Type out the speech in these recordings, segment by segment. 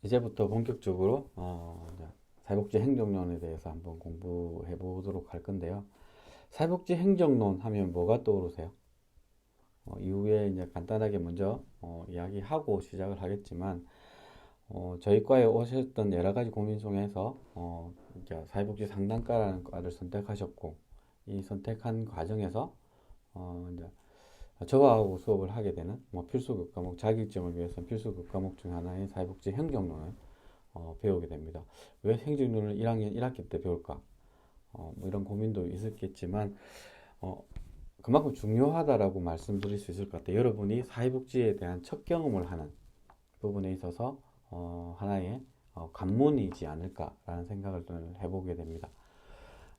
이제부터 본격적으로 이제 사회복지 행정론에 대해서 한번 공부해 보도록 할 건데요. 사회복지 행정론 하면 뭐가 떠오르세요? 이후에 이제 간단하게 먼저 이야기하고 시작을 하겠지만 저희 과에 오셨던 여러 가지 고민 중에서 이제 사회복지 상담과라는 과를 선택하셨고 이 선택한 과정에서 이제 저하고 수업을 하게 되는 필수급 과목 자격증을 위해서 필수급 과목 중 하나인 사회복지 행정론을 배우게 됩니다. 왜 행정론을 1학년 1학기 때 배울까? 뭐 이런 고민도 있었겠지만 그만큼 중요하다라고 말씀드릴 수 있을 것 같아요. 여러분이 사회복지에 대한 첫 경험을 하는 부분에 있어서 하나의 관문이지 않을까라는 생각을 해보게 됩니다.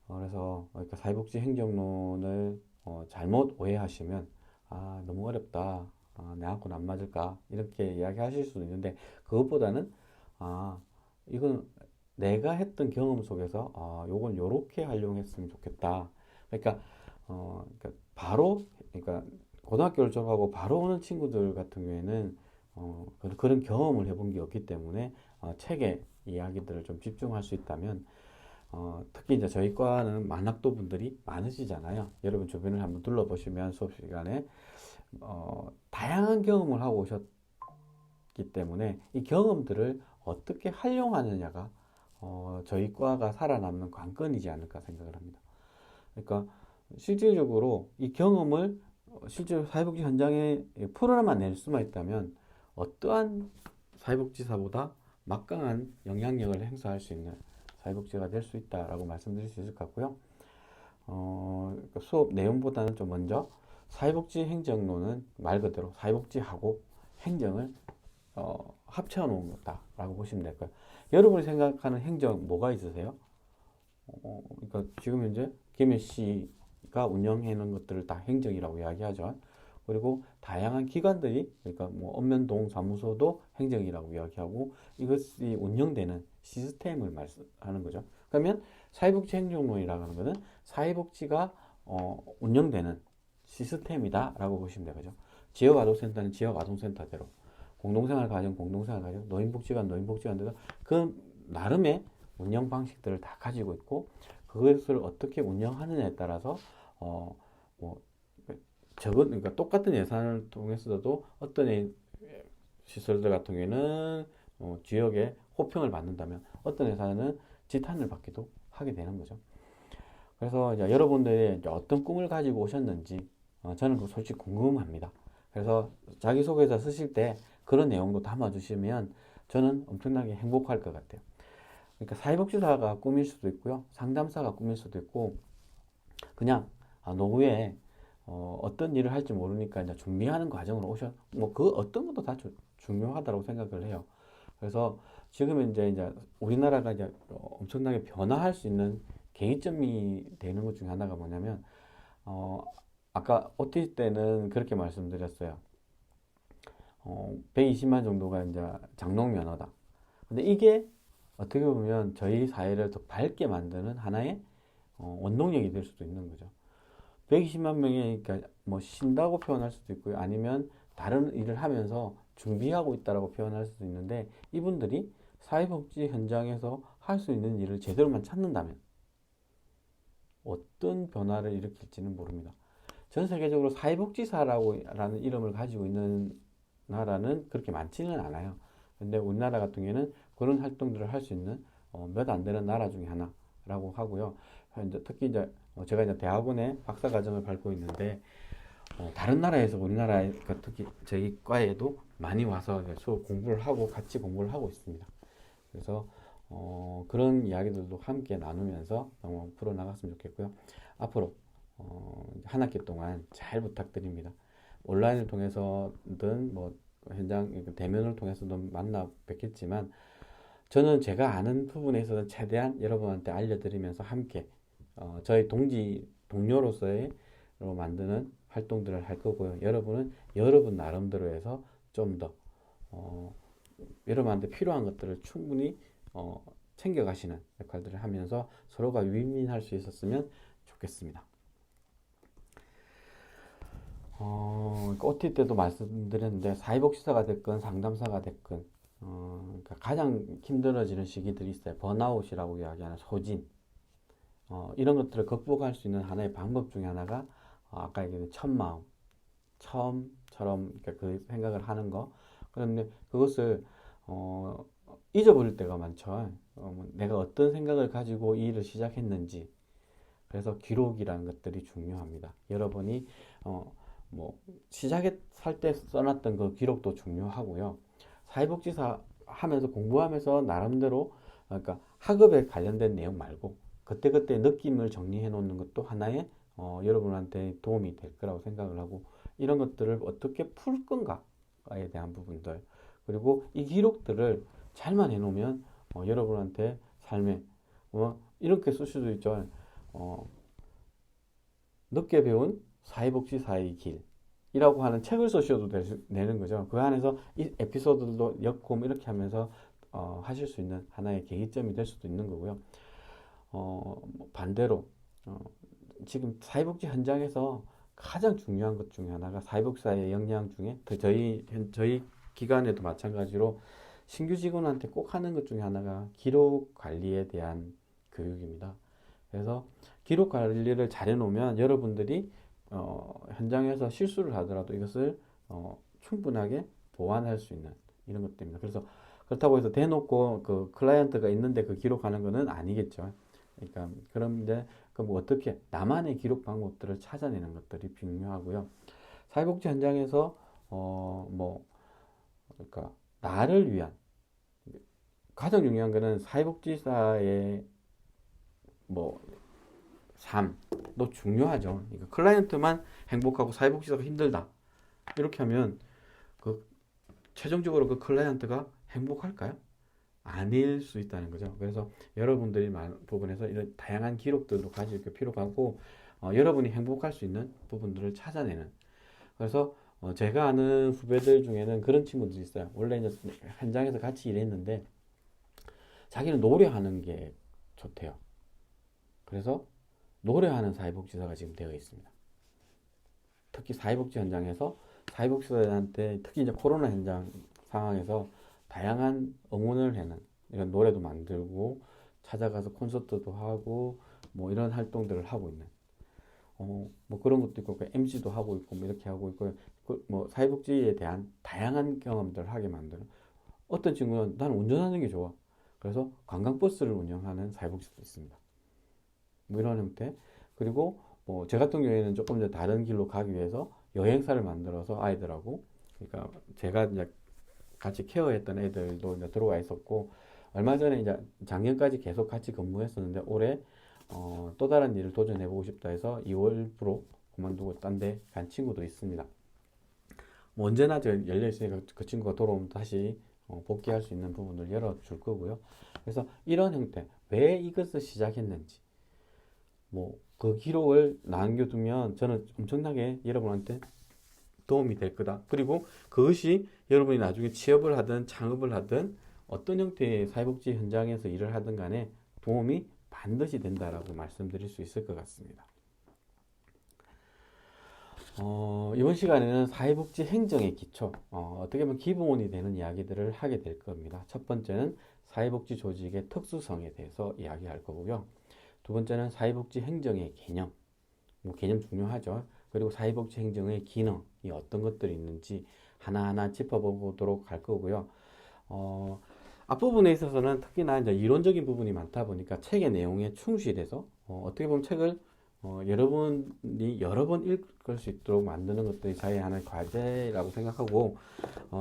그래서 그러니까 사회복지 행정론을 잘못 오해하시면 너무 어렵다. 내하고는 안 맞을까? 이렇게 이야기하실 수도 있는데 그것보다는 이건 내가 했던 경험 속에서 요건 요렇게 활용했으면 좋겠다. 그러니까 바로 그러니까 고등학교를 졸업하고 바로 오는 친구들 같은 경우에는 그런 경험을 해본 게 없기 때문에 책의 이야기들을 좀 집중할 수 있다면 특히 이제 저희 과는 만학도 분들이 많으시잖아요. 여러분 주변을 한번 둘러보시면 수업 시간에 다양한 경험을 하고 오셨기 때문에 이 경험들을 어떻게 활용하느냐가 저희 과가 살아남는 관건이지 않을까 생각을 합니다. 그러니까 실질적으로 이 경험을 실제로 사회복지 현장에 풀어만 낼 수만 있다면 어떠한 사회복지사보다 막강한 영향력을 행사할 수 있는 사회복지가 될 수 있다라고 말씀드릴 수 있을 것 같고요. 그러니까 수업 내용보다는 좀 먼저 사회복지 행정론은 말 그대로 사회복지하고 행정을 합쳐 놓은 거다라고 보시면 될 거예요. 여러분이 생각하는 행정 뭐가 있으세요? 그러니까 지금 현재 김해시가 운영해 놓은 것들을 다 행정이라고 이야기하죠. 그리고 다양한 기관들이 그러니까 뭐 읍면동 사무소도 행정이라고 이야기하고 이것이 운영되는 시스템을 말하는 거죠. 그러면 사회복지 행정론이라고 하는 것은 사회복지가 운영되는 시스템이다라고 보시면 되죠. 지역아동센터는 지역아동센터대로, 공동생활가정 공동생활가정, 노인복지관 노인복지관대로 그 나름의 운영 방식들을 다 가지고 있고 그것을 어떻게 운영하느냐에 따라서 뭐 그러니까 똑같은 예산을 통해서도 어떤 시설들 같은 경우에는 지역에 호평을 받는다면 어떤 회사는 지탄을 받기도 하게 되는 거죠. 그래서 이제 여러분들이 이제 어떤 꿈을 가지고 오셨는지 저는 그 솔직히 궁금합니다. 그래서 자기소개서 쓰실 때 그런 내용도 담아주시면 저는 엄청나게 행복할 것 같아요. 그러니까 사회복지사가 꿈일 수도 있고요. 상담사가 꿈일 수도 있고 그냥 노후에 어떤 일을 할지 모르니까 이제 준비하는 과정으로 뭐 그 어떤 것도 다 중요하다고 생각을 해요. 그래서 지금 이제 우리나라가 이제 엄청나게 변화할 수 있는 계기점이 되는 것 중에 하나가 뭐냐면 어, 아까 OT 때는 그렇게 말씀드렸어요. 120만 정도가 이제 장롱 면허다. 근데 이게 어떻게 보면 저희 사회를 더 밝게 만드는 하나의 원동력이 될 수도 있는 거죠. 120만 명이 그러니까 뭐 쉰다고 표현할 수도 있고요. 아니면 다른 일을 하면서 준비하고 있다라고 표현할 수도 있는데 이분들이 사회복지 현장에서 할 수 있는 일을 제대로만 찾는다면 어떤 변화를 일으킬지는 모릅니다. 전 세계적으로 사회복지사라고 라는 이름을 가지고 있는 나라는 그렇게 많지는 않아요. 근데 우리나라 같은 경우에는 그런 활동들을 할 수 있는 몇 안 되는 나라 중에 하나라고 하고요. 특히 이제 제가 이제 대학원에 박사과정을 밟고 있는데 다른 나라에서 우리나라에 특히 저희 과에도 많이 와서 수업 공부를 하고 같이 공부를 하고 있습니다. 그래서 그런 이야기들도 함께 나누면서 풀어나갔으면 좋겠고요. 앞으로 한 학기 동안 잘 부탁드립니다. 온라인을 통해서든 뭐 현장 대면을 통해서도 만나 뵙겠지만 저는 제가 아는 부분에 있어서 최대한 여러분한테 알려드리면서 함께 저희 동료로서의 만드는 활동들을 할 거고요. 여러분은 여러분 나름대로 해서 좀 더 여러분한테 필요한 것들을 충분히 챙겨가시는 역할들을 하면서 서로가 윈윈할 수 있었으면 좋겠습니다. OT 때도 말씀드렸는데 사회복지사가 됐건 상담사가 됐건 그러니까 가장 힘들어지는 시기들이 있어요. 번아웃이라고 이야기하는 소진. 이런 것들을 극복할 수 있는 하나의 방법 중에 하나가 아까 얘기한 첫 마음, 처음처럼 그러니까 그 생각을 하는 거. 그런데 그것을 잊어버릴 때가 많죠. 내가 어떤 생각을 가지고 이 일을 시작했는지. 그래서 기록이라는 것들이 중요합니다. 여러분이 뭐 시작할 때 써놨던 그 기록도 중요하고요. 사회복지사 하면서 공부하면서 나름대로 그러니까 학업에 관련된 내용 말고 그때그때 느낌을 정리해 놓는 것도 하나의 여러분한테 도움이 될 거라고 생각을 하고 이런 것들을 어떻게 풀 건가에 대한 부분들 그리고 이 기록들을 잘만 해놓으면 여러분한테 삶에 이렇게 쓸 수도 있죠. 늦게 배운 사회복지사의 길이라고 하는 책을 쓰셔도 되는 거죠. 그 안에서 이 에피소드들도 엮고 이렇게 하면서 하실 수 있는 하나의 계기점이 될 수도 있는 거고요. 반대로 지금 사회복지 현장에서 가장 중요한 것 중에 하나가 사회복지사의 역량 중에 저희 기관에도 마찬가지로 신규 직원한테 꼭 하는 것 중에 하나가 기록 관리에 대한 교육입니다. 그래서 기록 관리를 잘 해놓으면 여러분들이 현장에서 실수를 하더라도 이것을 충분하게 보완할 수 있는 이런 것들입니다. 그래서 그렇다고 해서 대놓고 그 클라이언트가 있는데 그 기록하는 것은 아니겠죠. 그러니까 그런데 그뭐 어떻게 나만의 기록 방법들을 찾아내는 것들이 중요하고요. 사회복지 현장에서 뭐 그러니까 나를 위한 가장 중요한 거는 사회복지사의 뭐 삶도 중요하죠. 그러니까 클라이언트만 행복하고 사회복지사가 힘들다 이렇게 하면 그 최종적으로 그 클라이언트가 행복할까요? 아닐 수 있다는 거죠. 그래서 여러분들이 부분에서 이런 다양한 기록들도 가질 필요가 하고 여러분이 행복할 수 있는 부분들을 찾아내는. 그래서 제가 아는 후배들 중에는 그런 친구들이 있어요. 원래 이제 현장에서 같이 일했는데 자기는 노래하는 게 좋대요. 그래서 노래하는 사회복지사가 지금 되어 있습니다. 특히 사회복지 현장에서 사회복지사한테 특히 이제 코로나 현장 상황에서 다양한 응원을 하는 이런 노래도 만들고 찾아가서 콘서트도 하고 뭐 이런 활동들을 하고 있는 뭐 그런 것도 있고 MC도 하고 있고 뭐 이렇게 하고 있고 뭐 사회복지에 대한 다양한 경험들을 하게 만드는 어떤 친구는 나는 운전하는 게 좋아. 그래서 관광버스를 운영하는 사회복지도 있습니다. 뭐 이런 형태. 그리고 뭐 제 같은 경우에는 조금 더 다른 길로 가기 위해서 여행사를 만들어서 아이들하고 그러니까 제가 이제 같이 케어했던 애들도 이제 들어와 있었고 얼마 전에 이제 작년까지 계속 같이 근무했었는데 올해 또 다른 일을 도전해보고 싶다 해서 2월부로 그만두고 딴 데 간 친구도 있습니다. 뭐 언제나 열려 있으니까 그 친구가 돌아오면 다시 복귀할 수 있는 부분을 열어줄 거고요. 그래서 이런 형태, 왜 이것을 시작했는지, 뭐 그 기록을 남겨두면 저는 엄청나게 여러분한테 도움이 될 거다. 그리고 그것이 여러분이 나중에 취업을 하든 창업을 하든 어떤 형태의 사회복지 현장에서 일을 하든 간에 도움이 반드시 된다라고 말씀드릴 수 있을 것 같습니다. 이번 시간에는 사회복지 행정의 기초, 어떻게 보면 기본이 되는 이야기들을 하게 될 겁니다. 첫 번째는 사회복지 조직의 특수성에 대해서 이야기할 거고요. 두 번째는 사회복지 행정의 개념, 뭐 개념 중요하죠. 그리고 사회복지 행정의 기능이 어떤 것들이 있는지 하나하나 짚어보도록 할 거고요. 앞부분에 있어서는 특히나 이제 이론적인 부분이 많다 보니까 책의 내용에 충실해서 어떻게 보면 책을 여러분이 여러 번 읽을 수 있도록 만드는 것들이 저희 하나의 과제라고 생각하고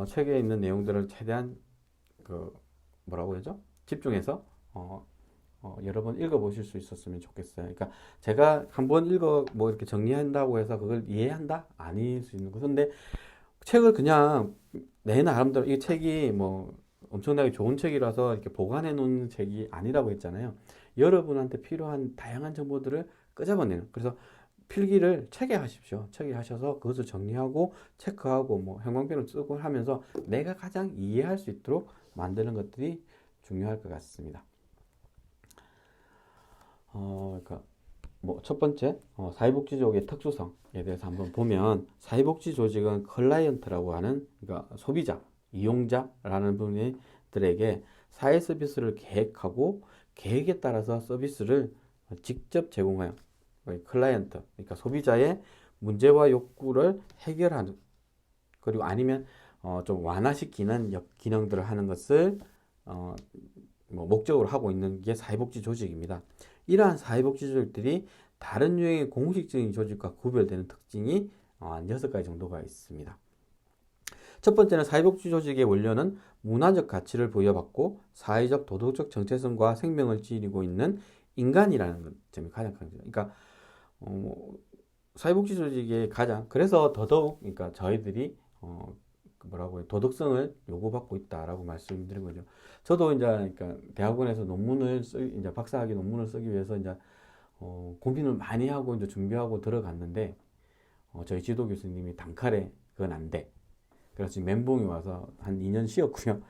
책에 있는 내용들을 최대한 그 뭐라고 하죠? 집중해서 여러 번 읽어보실 수 있었으면 좋겠어요. 그러니까 제가 한번 뭐 이렇게 정리한다고 해서 그걸 이해한다? 아닐 수 있는 거. 근데 책을 그냥 내 나름대로 이 책이 뭐 엄청나게 좋은 책이라서 이렇게 보관해 놓는 책이 아니라고 했잖아요. 여러분한테 필요한 다양한 정보들을 끄집어내는. 그래서 필기를 책에 하십시오. 책에 하셔서 그것을 정리하고 체크하고 뭐 형광펜을 쓰고 하면서 내가 가장 이해할 수 있도록 만드는 것들이 중요할 것 같습니다. 그러니까 뭐 첫 번째 사회복지 조직의 특수성에 대해서 한번 보면 사회복지 조직은 클라이언트라고 하는 그러니까 소비자 이용자라는 분들에게 사회 서비스를 계획하고 계획에 따라서 서비스를 직접 제공하여 클라이언트, 그러니까 소비자의 문제와 욕구를 해결하는, 그리고 아니면 좀 완화시키는 기능들을 하는 것을 뭐 목적으로 하고 있는 게 사회복지 조직입니다. 이러한 사회복지 조직들이 다른 유형의 공식적인 조직과 구별되는 특징이 한 6가지 정도가 있습니다. 첫 번째는 사회복지 조직의 원료는 문화적 가치를 부여받고 사회적 도덕적 정체성과 생명을 지니고 있는 인간이라는 점이 가장 큰 거죠. 그러니까 사회복지 조직의 가장, 그래서 더더욱 그러니까 저희들이 뭐라고 해요, 도덕성을 요구받고 있다라고 말씀드린 거죠. 저도 이제 그러니까 대학원에서 이제 박사학위 논문을 쓰기 위해서 이제 고민을 많이 하고 이제 준비하고 들어갔는데 저희 지도 교수님이 단칼에 그건 안 돼. 그래서 지금 멘붕이 와서 한 2년 쉬었고요.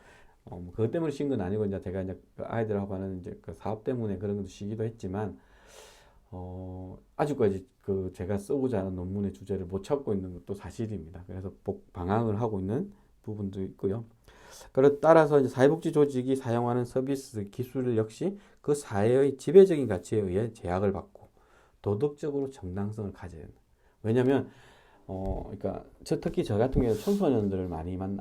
그것 때문에 쉰 건 아니고 이제 제가 이제 그 아이들하고 하는 이제 그 사업 때문에 그런 것도 쉬기도 했지만 아직까지 그 제가 쓰고자 하는 논문의 주제를 못 찾고 있는 것도 사실입니다. 그래서 방황을 하고 있는 부분도 있고요. 그래 따라서 이제 사회복지 조직이 사용하는 서비스 기술 역시 그 사회의 지배적인 가치에 의해 제약을 받고 도덕적으로 정당성을 가져야 된다. 왜냐하면 그러니까 특히 저 같은 경우는 청소년들을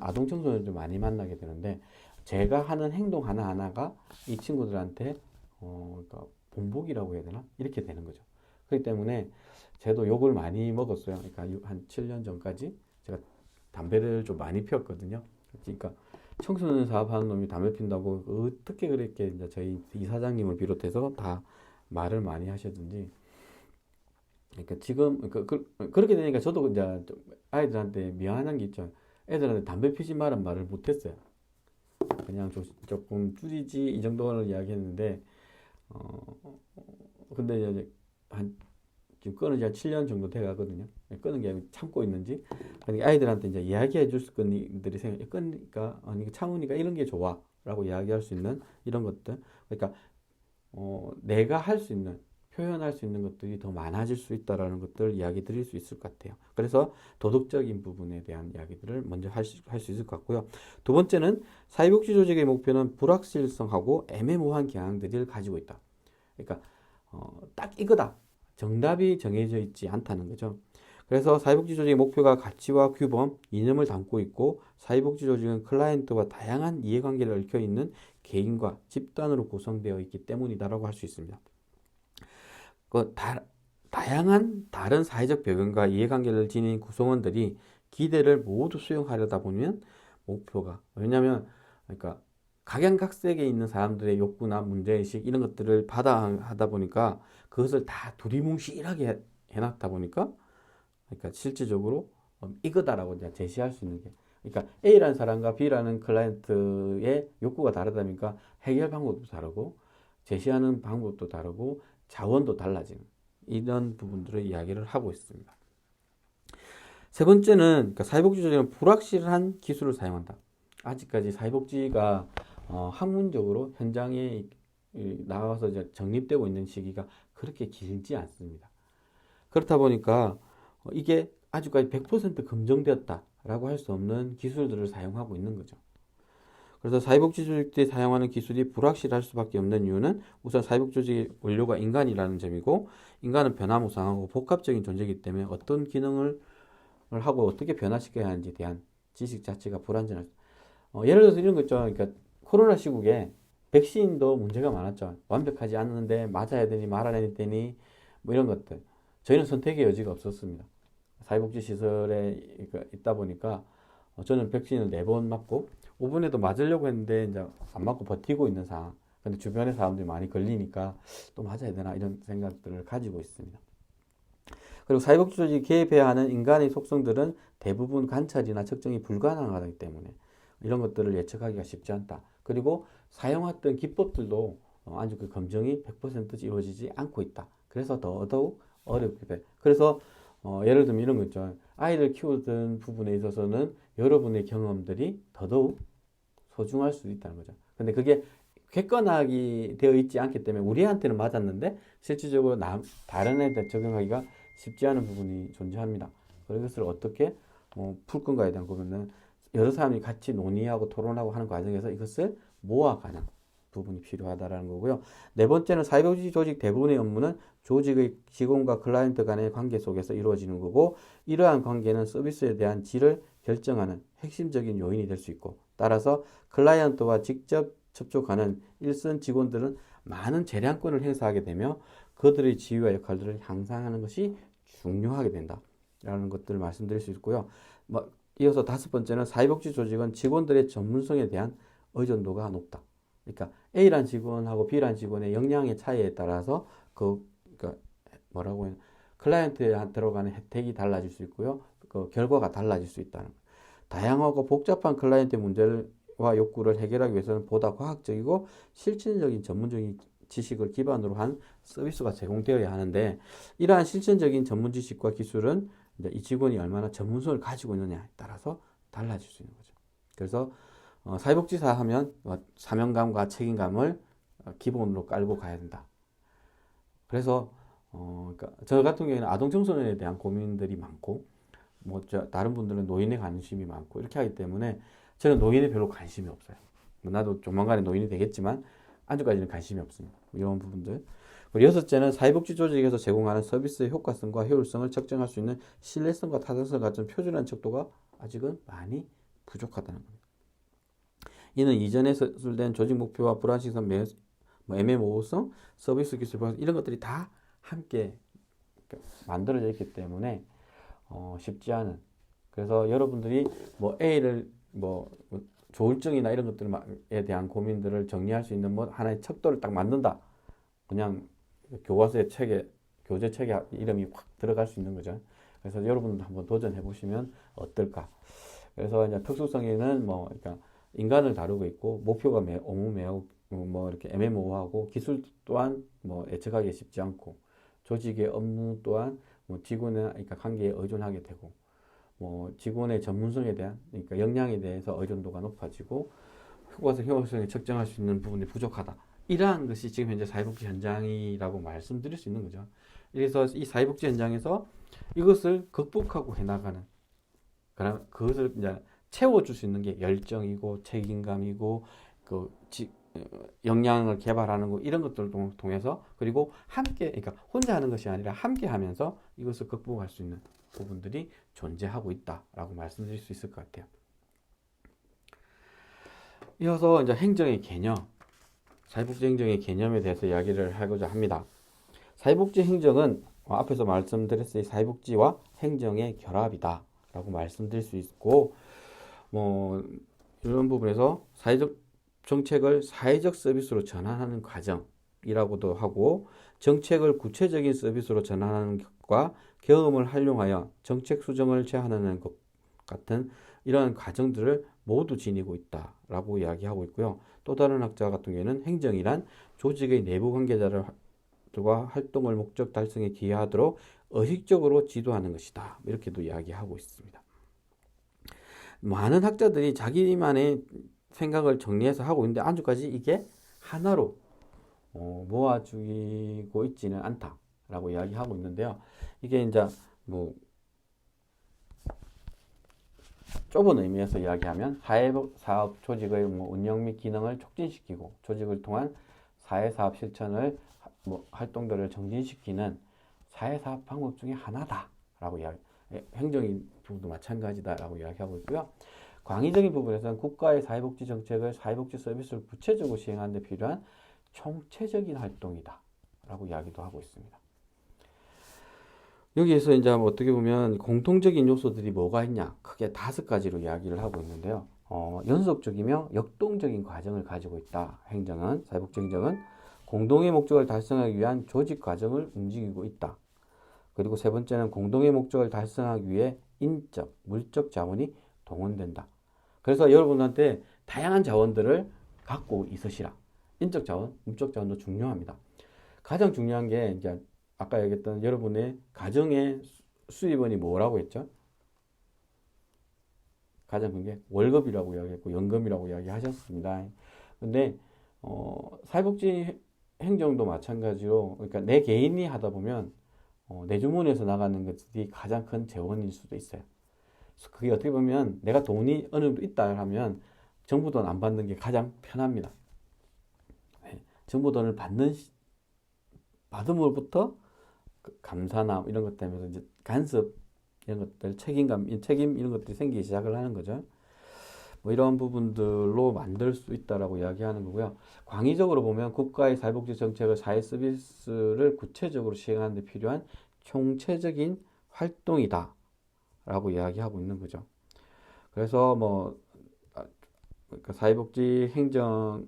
아동 청소년들 많이 만나게 되는데 제가 하는 행동 하나하나가 이 친구들한테 그러니까 본보기라고 해야 되나? 이렇게 되는 거죠. 그렇기 때문에 저도 욕을 많이 먹었어요. 그러니까 한 7년 전까지 제가 담배를 좀 많이 피웠거든요. 그러니까 청소년 사업하는 놈이 담배 핀다고 어떻게 그렇게 이제 저희 이사장님을 비롯해서 다 말을 많이 하셨는지. 그러니까 지금 그렇게 되니까 저도 이제 좀 아이들한테 미안한 게 있죠. 애들한테 담배 피지 말란 말을 못했어요. 그냥 조금 줄이지 이 정도는 이야기했는데 근데 이제 지금 끊은 지 한 7년 정도 돼 가거든요. 끊은 게 아니고 참고 있는지. 그러니까 아이들한테 이제 이야기해 줄 것들이 생각해. 끊으니까, 아니, 참으니까 이런 게 좋아. 라고 이야기할 수 있는 이런 것들. 그러니까, 내가 할 수 있는, 표현할 수 있는 것들이 더 많아질 수 있다라는 것들 이야기 드릴 수 있을 것 같아요. 그래서 도덕적인 부분에 대한 이야기들을 먼저 할 수 있을 것 같고요. 두 번째는 사회복지 조직의 목표는 불확실성하고 애매모호한 경향들을 가지고 있다. 그러니까, 딱 이거다. 정답이 정해져 있지 않다는 거죠. 그래서 사회복지 조직의 목표가 가치와 규범, 이념을 담고 있고 사회복지 조직은 클라이언트와 다양한 이해관계를 얽혀 있는 개인과 집단으로 구성되어 있기 때문이다라고 할 수 있습니다. 다양한 다른 사회적 배경과 이해관계를 지닌 구성원들이 기대를 모두 수용하려다 보면 목표가, 왜냐하면 그러니까 각양각색에 있는 사람들의 욕구나 문제의식 이런 것들을 하다 보니까 그것을 다 두리뭉실하게 해놨다 보니까 그러니까 실질적으로 이거다라고 이제 제시할 수 있는 게, 그러니까 A라는 사람과 B라는 클라이언트의 욕구가 다르다 보니까 해결 방법도 다르고 제시하는 방법도 다르고 자원도 달라지는 이런 부분들을 이야기를 하고 있습니다. 세 번째는 그러니까 사회복지 조직은 불확실한 기술을 사용한다. 아직까지 사회복지가 학문적으로 현장에 나와서 이제 정립되고 있는 시기가 그렇게 길지 않습니다. 그렇다 보니까 이게 아직까지 100% 검증되었다라고 할 수 없는 기술들을 사용하고 있는 거죠. 그래서 사회복지 조직들이 사용하는 기술이 불확실할 수밖에 없는 이유는 우선 사회복지 조직의 원료가 인간이라는 점이고, 인간은 변화무쌍하고 복합적인 존재이기 때문에 어떤 기능을 하고 어떻게 변화시켜야 하는지에 대한 지식 자체가 불완전할 수. 예를 들어서 이런 거 있죠. 그러니까 코로나 시국에 백신도 문제가 많았죠. 완벽하지 않는데 맞아야 되니 말아야 되니 뭐 이런 것들. 저희는 선택의 여지가 없었습니다. 사회복지 시설에 있다 보니까 저는 백신을 4번 맞고 5번에도 맞으려고 했는데 이제 안 맞고 버티고 있는 상황. 근데 주변에 사람들이 많이 걸리니까 또 맞아야 되나 이런 생각들을 가지고 있습니다. 그리고 사회복지 조직이 개입해야 하는 인간의 속성들은 대부분 관찰이나 측정이 불가능하기 때문에 이런 것들을 예측하기가 쉽지 않다. 그리고 사용했던 기법들도 아직 그 검증이 100% 이루어지지 않고 있다. 그래서 더더욱 어렵게 돼. 그래서 예를 들면 이런 거 있죠. 아이를 키우던 부분에 있어서는 여러분의 경험들이 더더욱 소중할 수 있다는 거죠. 근데 그게 객관화가 되어 있지 않기 때문에 우리한테는 맞았는데 실질적으로 다른 애들 적용하기가 쉽지 않은 부분이 존재합니다. 그것을 어떻게 풀 건가에 대한 거면은 여러 사람이 같이 논의하고 토론하고 하는 과정에서 이것을 모아가는 부분이 필요하다라는 거고요. 네 번째는 사회복지 조직 대부분의 업무는 조직의 직원과 클라이언트 간의 관계 속에서 이루어지는 거고, 이러한 관계는 서비스에 대한 질을 결정하는 핵심적인 요인이 될 수 있고, 따라서 클라이언트와 직접 접촉하는 일선 직원들은 많은 재량권을 행사하게 되며 그들의 지위와 역할들을 향상하는 것이 중요하게 된다라는 것들을 말씀드릴 수 있고요. 이어서 다섯 번째는 사회복지 조직은 직원들의 전문성에 대한 의존도가 높다. 그러니까 A란 직원하고 B란 직원의 역량의 차이에 따라서 그러니까 뭐라고 해야 클라이언트에 들어가는 혜택이 달라질 수 있고요. 그 결과가 달라질 수 있다는 거예요. 다양하고 복잡한 클라이언트 문제와 욕구를 해결하기 위해서는 보다 과학적이고 실천적인 전문적인 지식을 기반으로 한 서비스가 제공되어야 하는데, 이러한 실천적인 전문 지식과 기술은 이제 이 직원이 얼마나 전문성을 가지고 있느냐에 따라서 달라질 수 있는 거죠. 그래서 사회복지사 하면 사명감과 책임감을 기본으로 깔고 가야 된다. 그래서 그러니까 저 같은 경우에는 아동 청소년에 대한 고민들이 많고, 다른 분들은 노인에 관심이 많고 이렇게 하기 때문에 저는 노인에 별로 관심이 없어요. 나도 조만간에 노인이 되겠지만 아직까지는 관심이 없습니다. 이런 부분들. 그리고 여섯째는 사회복지 조직에서 제공하는 서비스의 효과성과 효율성을 측정할 수 있는 신뢰성과 타당성 같은 표준화된 척도가 아직은 많이 부족하다는 겁니다. 이는 이전에 서술된 조직 목표와 불안식성, 애매모호성, 서비스 기술 이런 것들이 다 함께 만들어져 있기 때문에 쉽지 않은. 그래서 여러분들이 A를 조울증이나 이런 것들에 대한 고민들을 정리할 수 있는 하나의 척도를 딱 만든다. 그냥 교과서의 교재 책에 이름이 확 들어갈 수 있는 거죠. 그래서 여러분도 한번 도전해 보시면 어떨까. 그래서 이제 특수성에는 그러니까 인간을 다루고 있고, 목표가 매우 이렇게 애매모호하고, 기술 또한 예측하기 쉽지 않고, 조직의 업무 또한 직원의 그러니까 관계에 의존하게 되고, 직원의 전문성에 대한 그러니까 역량에 대해서 의존도가 높아지고, 효과성을 측정할 수 있는 부분이 부족하다. 이러한 것이 지금 현재 사회복지 현장이라고 말씀드릴 수 있는 거죠. 그래서 이 사회복지 현장에서 이것을 극복하고 해나가는, 그것을 이제 채워줄 수 있는 게 열정이고 책임감이고 역량을 개발하는 거, 이런 것들을 통해서, 그리고 함께, 그러니까 혼자 하는 것이 아니라 함께 하면서 이것을 극복할 수 있는 부분들이 존재하고 있다라고 말씀드릴 수 있을 것 같아요. 이어서 이제 행정의 개념, 사회복지 행정의 개념에 대해서 이야기를 하고자 합니다. 사회복지 행정은 앞에서 말씀드렸듯이 사회복지와 행정의 결합이다 라고 말씀드릴 수 있고, 이런 부분에서 사회적 정책을 사회적 서비스로 전환하는 과정이라고도 하고, 정책을 구체적인 서비스로 전환하는 것과 경험을 활용하여 정책 수정을 제안하는 것 같은 이러한 과정들을 모두 지니고 있다라고 이야기하고 있고요. 또 다른 학자 같은 경우에는 행정이란 조직의 내부 관계자들과 활동을 목적 달성에 기여하도록 의식적으로 지도하는 것이다, 이렇게도 이야기하고 있습니다. 많은 학자들이 자기만의 생각을 정리해서 하고 있는데 아직까지 이게 하나로 모아주고 있지는 않다라고 이야기하고 있는데요. 이게 이제 좁은 의미에서 이야기하면 사회사업 조직의 운영 및 기능을 촉진시키고, 조직을 통한 사회사업 실천을 활동들을 정진시키는 사회사업 방법 중에 하나다라고 행정인 부분도 마찬가지다라고 이야기하고 있고요. 광의적인 부분에서는 국가의 사회복지 정책을, 사회복지 서비스를 구체적으로 시행하는 데 필요한 총체적인 활동이다 라고 이야기도 하고 있습니다. 여기에서 이제 어떻게 보면 공통적인 요소들이 뭐가 있냐, 크게 5가지로 이야기를 하고 있는데요. 연속적이며 역동적인 과정을 가지고 있다. 행정은, 사회복지 행정은 공동의 목적을 달성하기 위한 조직 과정을 움직이고 있다. 그리고 세 번째는 공동의 목적을 달성하기 위해 인적, 물적 자원이 동원된다. 그래서 여러분한테 다양한 자원들을 갖고 있으시라. 인적 자원, 물적 자원도 중요합니다. 가장 중요한 게 이제 아까 얘기했던 여러분의 가정의 수입원이 뭐라고 했죠? 가장 큰 게 월급이라고 이야기했고 연금이라고 이야기하셨습니다. 근데 사회복지 행정도 마찬가지로, 그러니까 내 개인이 하다 보면 내 주머니에서 나가는 것들이 가장 큰 재원일 수도 있어요. 그게 어떻게 보면 내가 돈이 어느 정도 있다 하면 정부 돈 안 받는 게 가장 편합니다. 네. 정부 돈을 받음으로부터 그 감사나 이런 것 때문에 이제 간섭 이런 것들, 책임 이런 것들이 생기기 시작을 하는 거죠. 뭐 이런 부분들로 만들 수 있다라고 이야기하는 거고요. 광의적으로 보면 국가의 사회복지 정책을 사회 서비스를 구체적으로 시행하는 데 필요한 총체적인 활동이다라고 이야기하고 있는 거죠. 그래서 뭐 그러니까 사회복지 행정은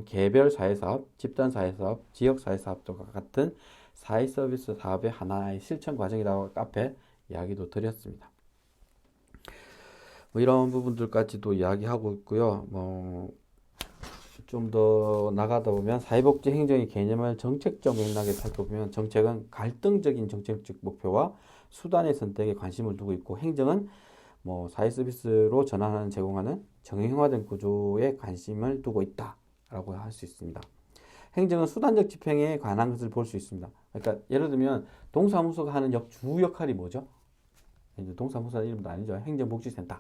개별 사회사업, 집단 사회사업, 지역 사회사업과 같은 사회 서비스 사업의 하나의 실천 과정이라고 앞에 이야기도 드렸습니다. 뭐 이런 부분들까지도 이야기하고 있고요. 뭐 좀 더 나가다 보면 사회복지 행정의 개념을 정책적 맥락에 살펴보면 정책은 갈등적인 정책적 목표와 수단의 선택에 관심을 두고 있고 행정은 뭐 사회 서비스로 전환하는 제공하는 정형화된 구조에 관심을 두고 있다라고 할 수 있습니다. 행정은 수단적 집행에 관한 것을 볼 수 있습니다. 그러니까 예를 들면 동사무소가 하는 주 역할이 뭐죠? 이제 동사무소 이름도 아니죠. 행정복지센터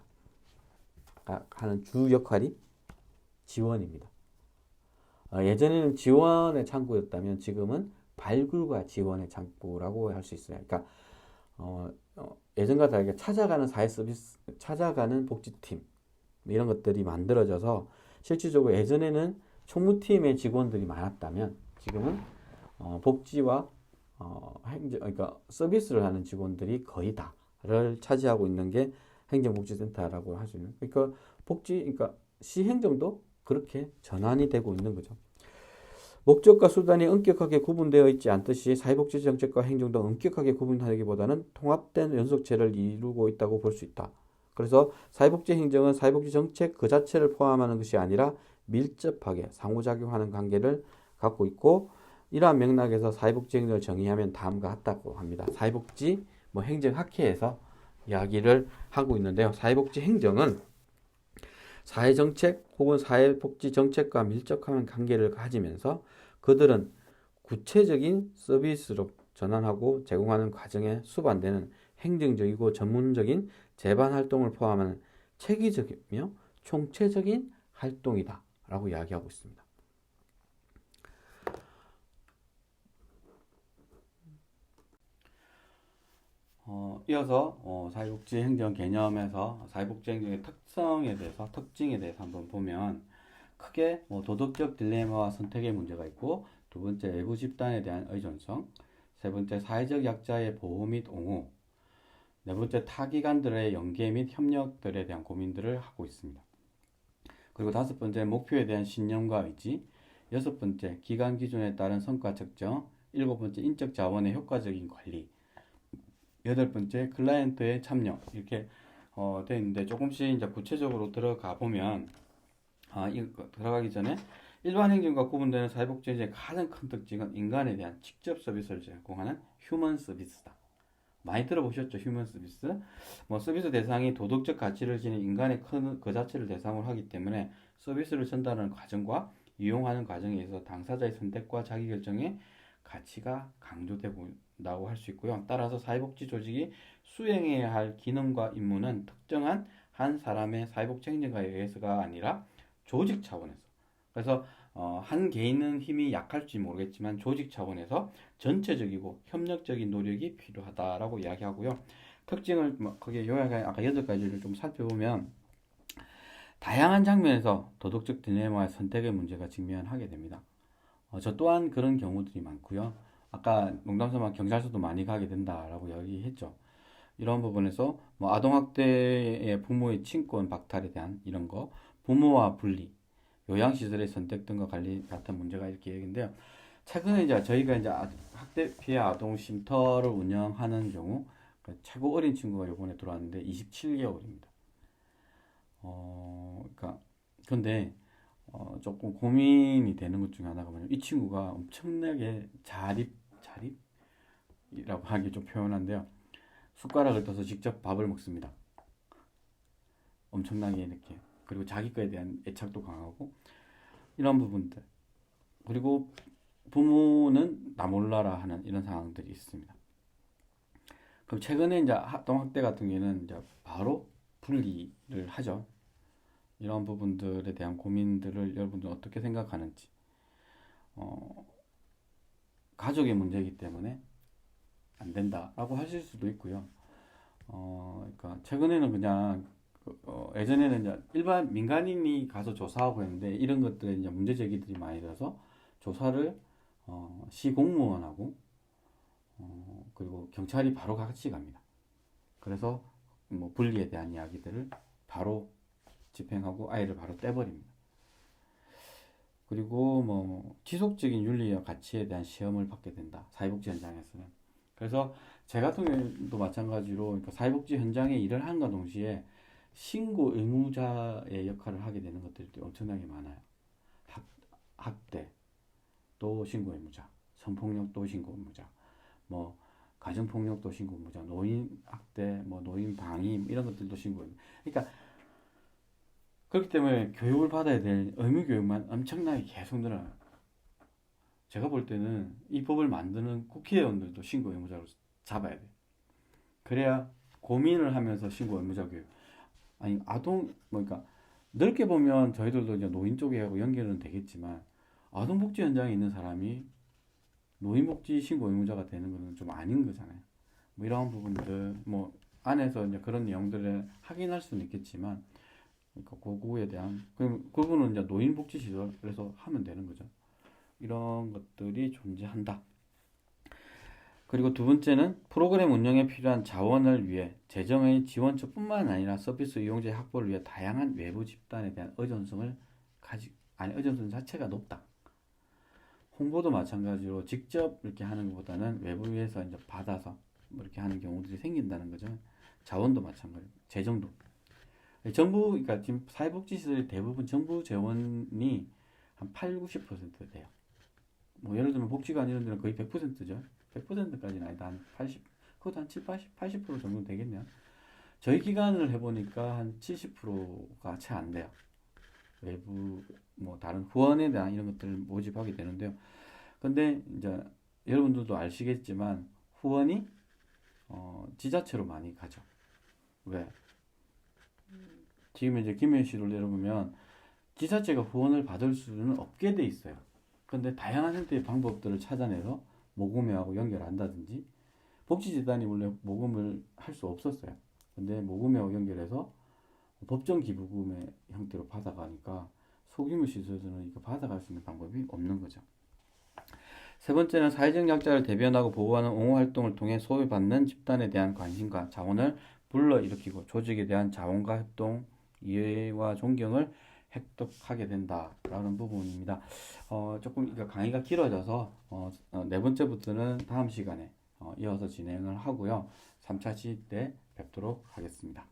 하는 주 역할이 지원입니다. 예전에는 지원의 창구였다면 지금은 발굴과 지원의 창구라고 할 수 있어요. 그러니까 예전과 다르게 찾아가는 사회 서비스, 찾아가는 복지팀 이런 것들이 만들어져서 실질적으로 예전에는 총무팀의 직원들이 많았다면 지금은 복지와 그러니까 서비스를 하는 직원들이 거의 다를 차지하고 있는 게 행정복지센터라고 할 수 있는. 그러니까 그러니까 시행정도 그렇게 전환이 되고 있는 거죠. 목적과 수단이 엄격하게 구분되어 있지 않듯이 사회복지 정책과 행정도 엄격하게 구분하기보다는 통합된 연속체를 이루고 있다고 볼 수 있다. 그래서 사회복지 행정은 사회복지 정책 그 자체를 포함하는 것이 아니라 밀접하게 상호작용하는 관계를 갖고 있고 이러한 맥락에서 사회복지 행정을 정의하면 다음과 같다고 합니다. 사회복지 행정학회에서 이야기를 하고 있는데요. 사회복지 행정은 사회정책 혹은 사회복지정책과 밀접한 관계를 가지면서 그들은 구체적인 서비스로 전환하고 제공하는 과정에 수반되는 행정적이고 전문적인 재반 활동을 포함하는 체계적이며 총체적인 활동이다 라고 이야기하고 있습니다. 이어서 사회복지 행정 개념에서 사회복지 행정의 특징에 대해서 한번 보면 크게 도덕적 딜레마와 선택의 문제가 있고 두 번째 외부 집단에 대한 의존성, 세 번째 사회적 약자의 보호 및 옹호, 네 번째 타기관들의 연계 및 협력들에 대한 고민들을 하고 있습니다. 그리고 다섯 번째 목표에 대한 신념과 의지, 여섯 번째 기관 기준에 따른 성과 측정, 일곱 번째 인적 자원의 효과적인 관리, 여덟 번째 클라이언트의 참여 이렇게 되어 있는데 조금씩 이제 구체적으로 들어가 보면 들어가기 전에 일반 행정과 구분되는 사회복지 행정의 가장 큰 특징은 인간에 대한 직접 서비스를 제공하는 휴먼 서비스다. 많이 들어보셨죠? 휴먼 서비스. 서비스 대상이 도덕적 가치를 지닌 인간의 그 자체를 대상으로 하기 때문에 서비스를 전달하는 과정과 이용하는 과정에 있어서 당사자의 선택과 자기결정의 가치가 강조된다고 할 수 있고요. 따라서 사회복지 조직이 수행해야 할 기능과 임무는 특정한 한 사람의 사회복지 행정가에 의해서가 아니라 조직 차원에서. 그래서 한 개인은 힘이 약할지 모르겠지만 조직 차원에서 전체적이고 협력적인 노력이 필요하다라고 이야기하고요. 특징을 거기에 요약한 아까 8가지를 좀 살펴보면 다양한 장면에서 도덕적 딜레마와 선택의 문제가 직면하게 됩니다. 저 또한 그런 경우들이 많고요. 아까 농담삼아 경찰서도 많이 가게 된다라고 이야기했죠. 이런 부분에서 아동학대의 부모의 친권 박탈에 대한 이런 거, 부모와 분리, 요양시설의 선택 등과 관리 같은 문제가 이렇게 얘기인데요. 최근에 이제 저희가 이제 학대 피해 아동 쉼터를 운영하는 경우 최고 어린 친구가 이번에 들어왔는데 27개월입니다. 그러니까 근데 조금 고민이 되는 것 중에 하나가 뭐냐면 이 친구가 엄청나게 자립이라고 하기 좀 표현한데요. 숟가락을 떠서 직접 밥을 먹습니다. 엄청나게 이렇게. 그리고 자기 거에 대한 애착도 강하고 이런 부분들. 그리고 부모는 나 몰라라 하는 이런 상황들이 있습니다. 그럼 최근에 이제 학동학대 같은 경우에는 이제 바로 분리를 하죠. 이런 부분들에 대한 고민들을 여러분들 어떻게 생각하는지. 어, 가족의 문제이기 때문에 안 된다라고 하실 수도 있고요. 그러니까 최근에는 그냥 예전에는 이제 일반 민간인이 가서 조사하고 했는데 이런 것들에 이제 문제 제기들이 많이 돼서 조사를 시 공무원하고 그리고 경찰이 바로 같이 갑니다. 그래서 뭐 분리에 대한 이야기들을 바로 집행하고 아이를 바로 떼버립니다. 그리고 뭐 지속적인 윤리와 가치에 대한 시험을 받게 된다. 사회복지 현장에서는. 그래서 제 같은 경우도 마찬가지로 그러니까 사회복지 현장에 일을 하는과 동시에 신고 의무자의 역할을 하게 되는 것들이 엄청나게 많아요. 학대 또 신고 의무자, 성폭력 또 신고 의무자, 뭐 가정폭력 또 신고 의무자, 노인 학대, 뭐 노인 방임 이런 것들도 신고 의무자. 그러니까 그렇기 때문에 교육을 받아야 될 의무 교육만 엄청나게 계속 늘어나요. 제가 볼 때는 이 법을 만드는 국회의원들도 신고 의무자로 잡아야 돼. 그래야 고민을 하면서 신고 의무자 교육. 아니 아동 뭐 그러니까 넓게 보면 저희들도 이제 노인 쪽하고 연결은 되겠지만 아동복지 현장에 있는 사람이 노인복지 신고 의무자가 되는 것은 좀 아닌 거잖아요. 뭐 이런 부분들 뭐 안에서 이제 그런 내용들을 확인할 수는 있겠지만 그러니까 그거에 대한 그분은 이제 노인복지시설에서 하면 되는 거죠. 이런 것들이 존재한다. 그리고 두 번째는 프로그램 운영에 필요한 자원을 위해 재정의 지원처뿐만 아니라 서비스 이용자의 확보를 위해 다양한 외부 집단에 대한 의존성 자체가 높다. 홍보도 마찬가지로 직접 이렇게 하는 것보다는 외부에서 이제 받아서 뭐 이렇게 하는 경우들이 생긴다는 거죠. 자원도 마찬가지고 재정도. 정부, 그러니까 지금 사회복지시설이 대부분 정부 재원이 한 8, 90% 돼요. 뭐 예를 들면 복지관 이런 데는 거의 100%죠. 100%까지는 아니다. 한 80, 그것도 한 7, 80% 정도 되겠네요. 저희 기관을 해보니까 한 70%가 채 안 돼요. 외부, 뭐 다른 후원에 대한 이런 것들을 모집하게 되는데요. 근데 이제 여러분들도 아시겠지만 후원이 지자체로 많이 가죠. 왜? 지금 이제 김해 시를 내려보면 지자체가 후원을 받을 수는 없게 돼 있어요. 근데 다양한 형태의 방법들을 찾아내서 모금회하고 연결한다든지 복지재단이 원래 모금을 할 수 없었어요. 근데 모금회하고 연결해서 법정 기부금의 형태로 받아가니까 소규모 시설에서는 이거 받아갈 수 있는 방법이 없는 거죠. 세 번째는 사회적 약자를 대변하고 보호하는 옹호 활동을 통해 소외받는 집단에 대한 관심과 자원을 불러일으키고 조직에 대한 자원과 협동, 이해와 존경을 획득하게 된다라는 부분입니다. 조금 강의가 길어져서 네 번째부터는 다음 시간에 이어서 진행을 하고요. 3차 시때 뵙도록 하겠습니다.